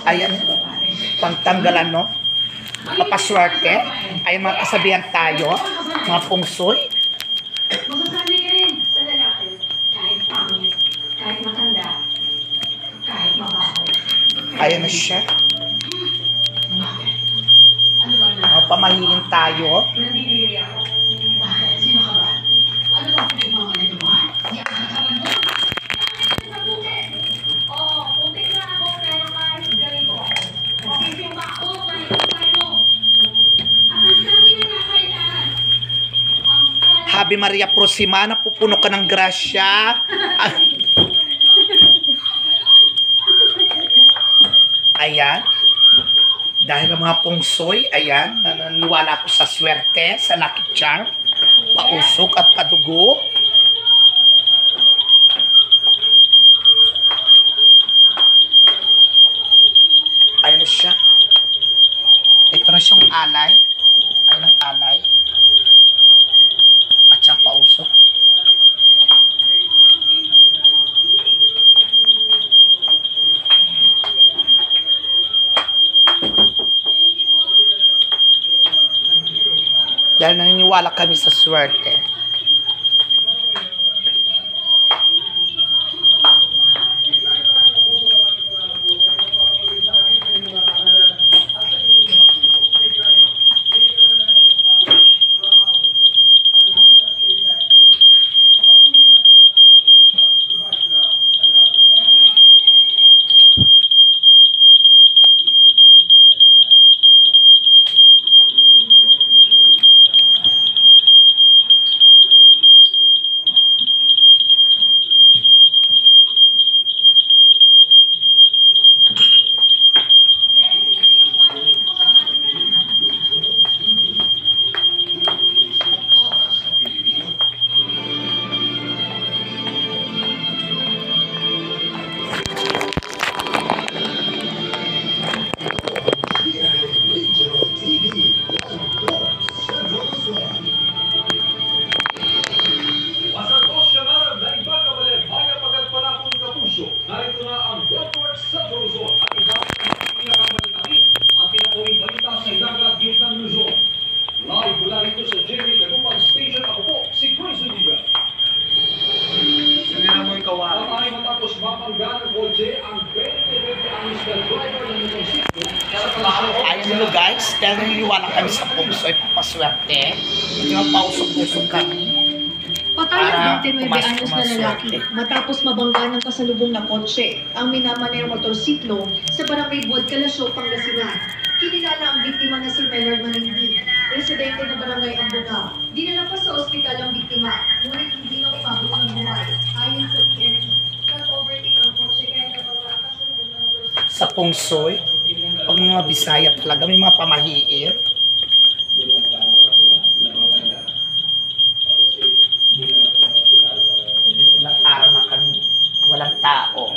Ayan, pangtanggalan, no? Papaswerte. Ayan, mga kasabihan tayo, mga pungsoy. Masasabi ka rin sa lalaki, kahit pangit, kahit matanda, kahit mabaho. Ayan na siya. Bakit? Ano ba na? Mga pamahiin tayo. Nandidiri ako. Bakit? Sino ka ba? Ano ba pinagmamalito mo? Di ako nakabanto? Bakit sa putik? Oo, putik na ako, pero kahit ganito ako. Okay, simba ako, kahit paano. At ang sabi na nakailangan, Habi Maria Prosimana, pupuno ka ng grasya. Ayan. Dahil ang mga pungsoy, ayan, naniniwala ko sa swerte, sa lucky charm, pausok at padugo. Ayan na siya. Ito na siyang alay. Ayan ang alay. At siyang pausok. Dahil naniniwala kami sa swerte. Masagos siya nga na ibang kapalit, hayang pagkatpanakong kapuso. Narito na ang Goldworks Central Luzon at ikaw ang pinakamalaki at pinakawing balita sa Ilagat, Gitnang Luzon. Live mula rito sa Jerry Lagupang Station, ako po, si Chris Oliver. Sige na mo ikaw. Patay matapos mapanggan ng kotse ang 20 anyos na driver ng motorsiklo para palasyo. Ayan nyo guys, dahil naniniwala kami sa pungsoy, papaswerte. Yung pausok-usok kami. Patay Para ang 29 pumasok anyos na maswerte. lalaki matapos mabangga ng kasalubong na kotse ang minamanayang motorsiklo sa barangay Buod, Calasio, Pangasinan. Kinilala ang biktima na si Menard Maninding, residente ng barangay Ambunga. Dinala pa sa ospital ang biktima, ngunit hindi na umabot ng buhay. Ayon sa PNP, nag-overtake ang kotse kaya nabangga ang kasalubong na motorsiklo. Sa pungsoy, pag mga Bisaya talaga, may mga pamahiin. Ilang araw na kami, walang tao.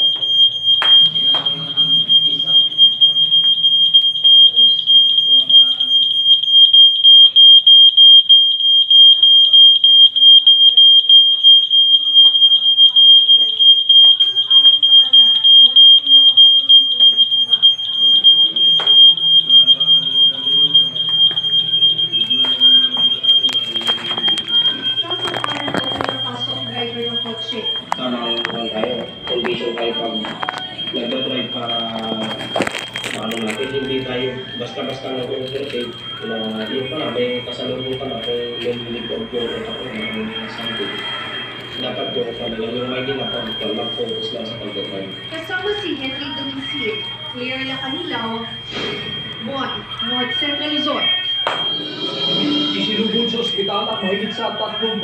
Driver ng kotse. Sana tayo, condition tayo pag nagdadrive para ano natin, hindi tayo basta-basta nag-overtake na yun pala, may kasalubong pala kung lumilip o pure ako na something. Dapat ko pala yung may ginapag ko, mag-focus lang sa pagdadrive. Kasama si Henry Dominsil, Mayor Lacanilaw, Buon, North Central Luzon. Isinubod sa ospital ang mahigit sa 30